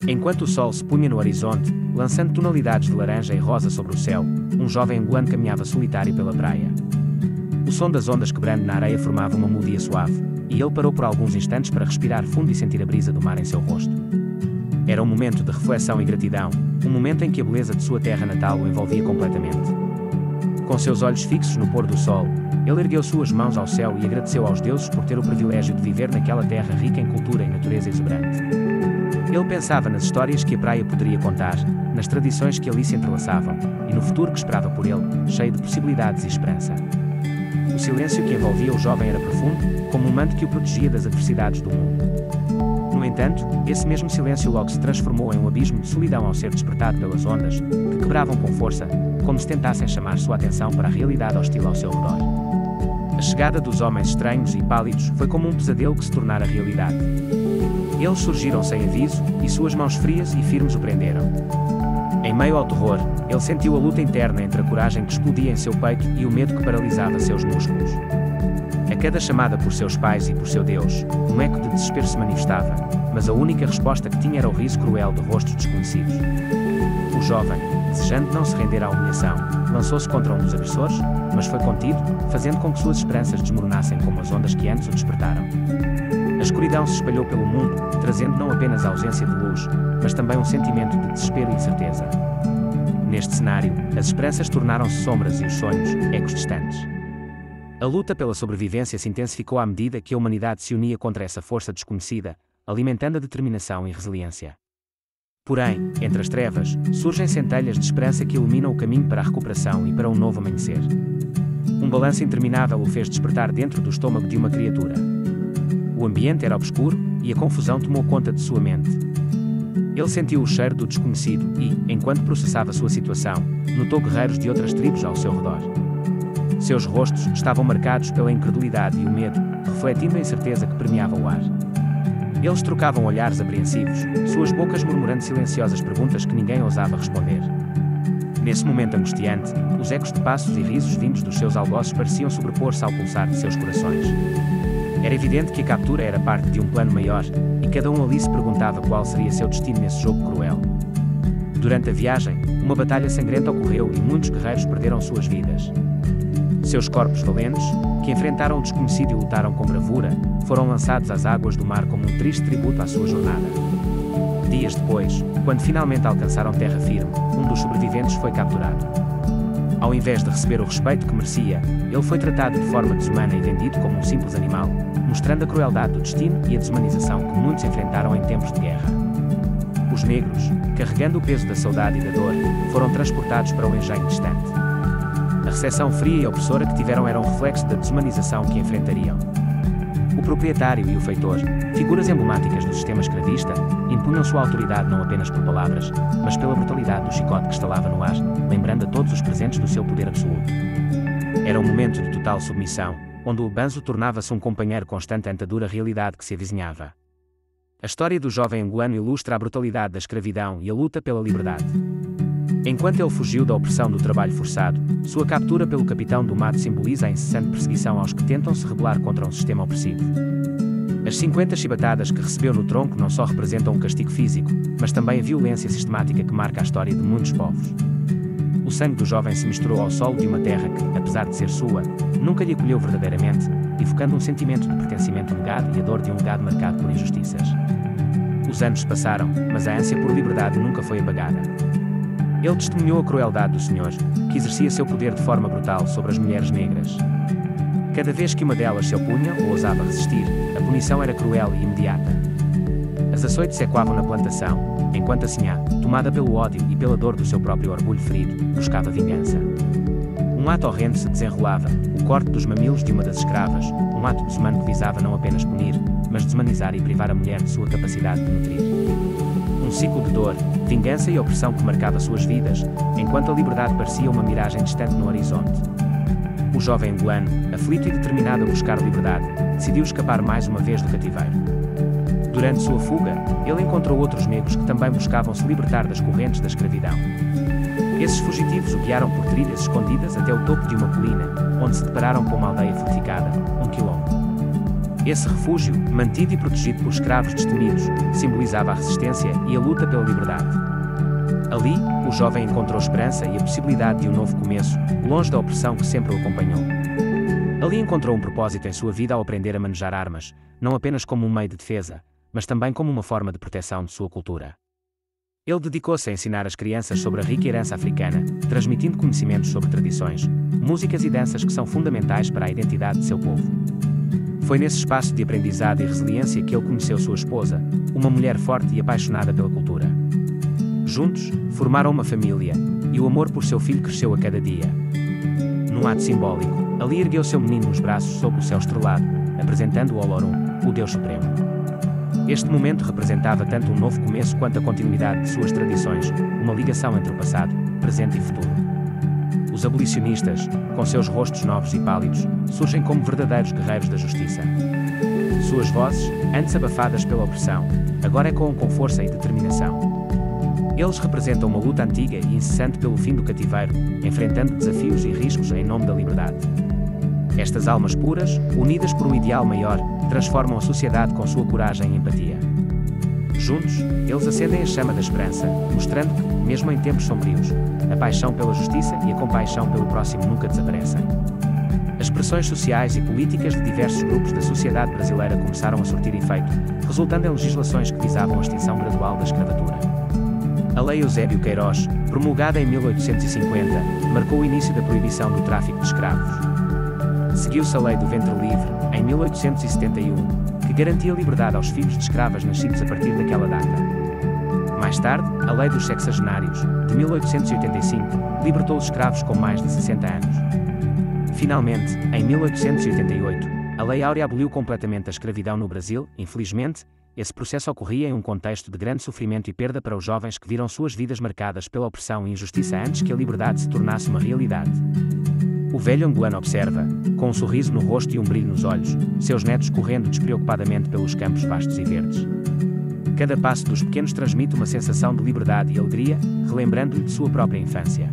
Enquanto o sol se punha no horizonte, lançando tonalidades de laranja e rosa sobre o céu, um jovem angolano caminhava solitário pela praia. O som das ondas quebrando na areia formava uma melodia suave, e ele parou por alguns instantes para respirar fundo e sentir a brisa do mar em seu rosto. Era um momento de reflexão e gratidão, um momento em que a beleza de sua terra natal o envolvia completamente. Com seus olhos fixos no pôr do sol, ele ergueu suas mãos ao céu e agradeceu aos deuses por ter o privilégio de viver naquela terra rica em cultura e natureza exuberante. Ele pensava nas histórias que a praia poderia contar, nas tradições que ali se entrelaçavam, e no futuro que esperava por ele, cheio de possibilidades e esperança. O silêncio que envolvia o jovem era profundo, como um manto que o protegia das adversidades do mundo. No entanto, esse mesmo silêncio logo se transformou em um abismo de solidão ao ser despertado pelas ondas, que quebravam com força, como se tentassem chamar sua atenção para a realidade hostil ao seu redor. A chegada dos homens estranhos e pálidos foi como um pesadelo que se tornara realidade. Eles surgiram sem aviso, e suas mãos frias e firmes o prenderam. Em meio ao terror, ele sentiu a luta interna entre a coragem que explodia em seu peito e o medo que paralisava seus músculos. A cada chamada por seus pais e por seu Deus, um eco de desespero se manifestava, mas a única resposta que tinha era o riso cruel de rostos desconhecidos. O jovem, desejando não se render à humilhação, lançou-se contra um dos agressores, mas foi contido, fazendo com que suas esperanças desmoronassem como as ondas que antes o despertaram. A escuridão se espalhou pelo mundo, trazendo não apenas a ausência de luz, mas também um sentimento de desespero e incerteza. Neste cenário, as esperanças tornaram-se sombras e os sonhos, ecos distantes. A luta pela sobrevivência se intensificou à medida que a humanidade se unia contra essa força desconhecida, alimentando a determinação e resiliência. Porém, entre as trevas, surgem centelhas de esperança que iluminam o caminho para a recuperação e para um novo amanhecer. Um balanço interminável o fez despertar dentro do estômago de uma criatura. O ambiente era obscuro, e a confusão tomou conta de sua mente. Ele sentiu o cheiro do desconhecido e, enquanto processava sua situação, notou guerreiros de outras tribos ao seu redor. Seus rostos estavam marcados pela incredulidade e o medo, refletindo a incerteza que permeava o ar. Eles trocavam olhares apreensivos, suas bocas murmurando silenciosas perguntas que ninguém ousava responder. Nesse momento angustiante, os ecos de passos e risos vindos dos seus algozes pareciam sobrepor-se ao pulsar de seus corações. Era evidente que a captura era parte de um plano maior, e cada um ali se perguntava qual seria seu destino nesse jogo cruel. Durante a viagem, uma batalha sangrenta ocorreu e muitos guerreiros perderam suas vidas. Seus corpos valentes, que enfrentaram o desconhecido e lutaram com bravura, foram lançados às águas do mar como um triste tributo à sua jornada. Dias depois, quando finalmente alcançaram terra firme, um dos sobreviventes foi capturado. Ao invés de receber o respeito que merecia, ele foi tratado de forma desumana e vendido como um simples animal, mostrando a crueldade do destino e a desumanização que muitos enfrentaram em tempos de guerra. Os negros, carregando o peso da saudade e da dor, foram transportados para um engenho distante. A recepção fria e opressora que tiveram era um reflexo da desumanização que enfrentariam. O proprietário e o feitor, figuras emblemáticas do sistema escravista, impunham sua autoridade não apenas por palavras, mas pela brutalidade do chicote que estalava no ar, lembrando a todos os presentes do seu poder absoluto. Era um momento de total submissão, onde o banzo tornava-se um companheiro constante ante a dura realidade que se avizinhava. A história do jovem angolano ilustra a brutalidade da escravidão e a luta pela liberdade. Enquanto ele fugiu da opressão do trabalho forçado, sua captura pelo capitão do mato simboliza a incessante perseguição aos que tentam se rebelar contra um sistema opressivo. As 50 chibatadas que recebeu no tronco não só representam um castigo físico, mas também a violência sistemática que marca a história de muitos povos. O sangue do jovem se misturou ao solo de uma terra que, apesar de ser sua, nunca lhe acolheu verdadeiramente, evocando um sentimento de pertencimento negado e a dor de um legado marcado por injustiças. Os anos passaram, mas a ânsia por liberdade nunca foi apagada. Ele testemunhou a crueldade do Senhor, que exercia seu poder de forma brutal sobre as mulheres negras. Cada vez que uma delas se opunha ou ousava resistir, a punição era cruel e imediata. As açoites ecoavam na plantação, enquanto a sinhá, tomada pelo ódio e pela dor do seu próprio orgulho ferido, buscava vingança. Um ato horrendo se desenrolava, o corte dos mamilos de uma das escravas, um ato desumano que visava não apenas punir, mas desumanizar e privar a mulher de sua capacidade de nutrir. Um ciclo de dor, vingança e opressão que marcava suas vidas, enquanto a liberdade parecia uma miragem distante no horizonte. O jovem angolano, aflito e determinado a buscar liberdade, decidiu escapar mais uma vez do cativeiro. Durante sua fuga, ele encontrou outros negros que também buscavam se libertar das correntes da escravidão. Esses fugitivos o guiaram por trilhas escondidas até o topo de uma colina, onde se depararam com uma aldeia fortificada, um quilombo. Esse refúgio, mantido e protegido por escravos destemidos, simbolizava a resistência e a luta pela liberdade. Ali, o jovem encontrou esperança e a possibilidade de um novo começo, longe da opressão que sempre o acompanhou. Ali encontrou um propósito em sua vida ao aprender a manejar armas, não apenas como um meio de defesa, mas também como uma forma de proteção de sua cultura. Ele dedicou-se a ensinar as crianças sobre a rica herança africana, transmitindo conhecimentos sobre tradições, músicas e danças que são fundamentais para a identidade de seu povo. Foi nesse espaço de aprendizado e resiliência que ele conheceu sua esposa, uma mulher forte e apaixonada pela cultura. Juntos, formaram uma família, e o amor por seu filho cresceu a cada dia. Num ato simbólico, Ali ergueu seu menino nos braços sob o céu estrelado, apresentando-o ao Lorum, o Deus Supremo. Este momento representava tanto um novo começo quanto a continuidade de suas tradições, uma ligação entre o passado, presente e futuro. Os abolicionistas, com seus rostos novos e pálidos, surgem como verdadeiros guerreiros da justiça. Suas vozes, antes abafadas pela opressão, agora ecoam com força e determinação. Eles representam uma luta antiga e incessante pelo fim do cativeiro, enfrentando desafios e riscos em nome da liberdade. Estas almas puras, unidas por um ideal maior, transformam a sociedade com sua coragem e empatia. Juntos, eles acendem a chama da esperança, mostrando que, mesmo em tempos sombrios, a paixão pela justiça e a compaixão pelo próximo nunca desaparecem. As pressões sociais e políticas de diversos grupos da sociedade brasileira começaram a surtir efeito, resultando em legislações que visavam a extinção gradual da escravatura. A Lei Eusébio Queiroz, promulgada em 1850, marcou o início da proibição do tráfico de escravos. Seguiu-se a Lei do Ventre Livre, em 1871, que garantia liberdade aos filhos de escravas nascidos a partir daquela data. Mais tarde, a Lei dos Sexagenários, de 1885, libertou os escravos com mais de 60 anos. Finalmente, em 1888, a Lei Áurea aboliu completamente a escravidão no Brasil. Infelizmente, esse processo ocorria em um contexto de grande sofrimento e perda para os jovens que viram suas vidas marcadas pela opressão e injustiça antes que a liberdade se tornasse uma realidade. O velho angolano observa, com um sorriso no rosto e um brilho nos olhos, seus netos correndo despreocupadamente pelos campos vastos e verdes. Cada passo dos pequenos transmite uma sensação de liberdade e alegria, relembrando-lhe de sua própria infância.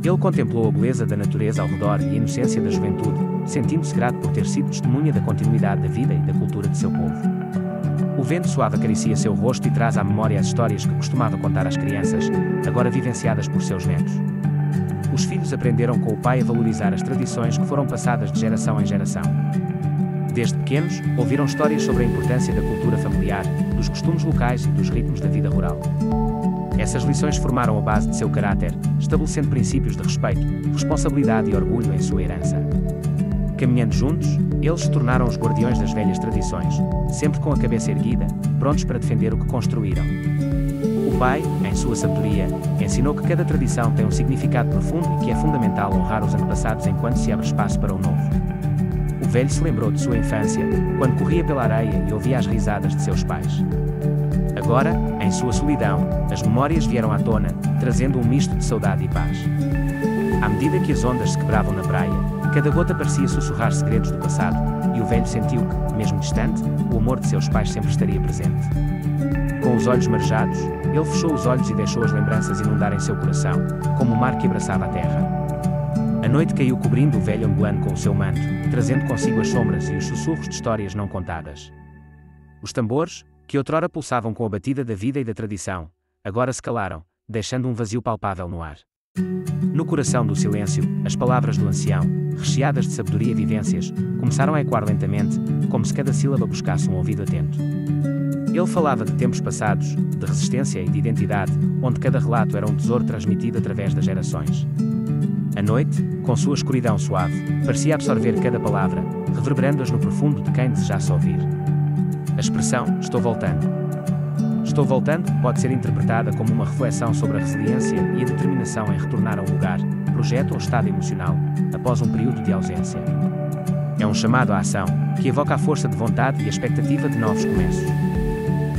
Ele contemplou a beleza da natureza ao redor e a inocência da juventude, sentindo-se grato por ter sido testemunha da continuidade da vida e da cultura de seu povo. O vento suave acaricia seu rosto e traz à memória as histórias que costumava contar às crianças, agora vivenciadas por seus netos. Os filhos aprenderam com o pai a valorizar as tradições que foram passadas de geração em geração. Desde pequenos, ouviram histórias sobre a importância da cultura familiar, dos costumes locais e dos ritmos da vida rural. Essas lições formaram a base de seu caráter, estabelecendo princípios de respeito, responsabilidade e orgulho em sua herança. Caminhando juntos, eles se tornaram os guardiões das velhas tradições, sempre com a cabeça erguida, prontos para defender o que construíram. O pai, em sua sabedoria, ensinou que cada tradição tem um significado profundo e que é fundamental honrar os antepassados enquanto se abre espaço para o novo. O velho se lembrou de sua infância, quando corria pela areia e ouvia as risadas de seus pais. Agora, em sua solidão, as memórias vieram à tona, trazendo um misto de saudade e paz. À medida que as ondas se quebravam na praia, cada gota parecia sussurrar segredos do passado, e o velho sentiu que, mesmo distante, o amor de seus pais sempre estaria presente. Com os olhos marejados, ele fechou os olhos e deixou as lembranças inundarem seu coração, como o mar que abraçava a terra. A noite caiu cobrindo o velho angolano com o seu manto, trazendo consigo as sombras e os sussurros de histórias não contadas. Os tambores, que outrora pulsavam com a batida da vida e da tradição, agora se calaram, deixando um vazio palpável no ar. No coração do silêncio, as palavras do ancião, recheadas de sabedoria e vivências, começaram a ecoar lentamente, como se cada sílaba buscasse um ouvido atento. Ele falava de tempos passados, de resistência e de identidade, onde cada relato era um tesouro transmitido através das gerações. A noite, com sua escuridão suave, parecia absorver cada palavra, reverberando-as no profundo de quem desejasse ouvir. A expressão "estou voltando" pode ser interpretada como uma reflexão sobre a resiliência e a determinação em retornar a um lugar, projeto ou estado emocional, após um período de ausência. É um chamado à ação, que evoca a força de vontade e a expectativa de novos começos.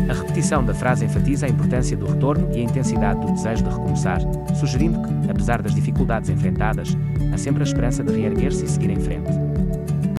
A repetição da frase enfatiza a importância do retorno e a intensidade do desejo de recomeçar, sugerindo que, apesar das dificuldades enfrentadas, há sempre a esperança de reerguer-se e seguir em frente.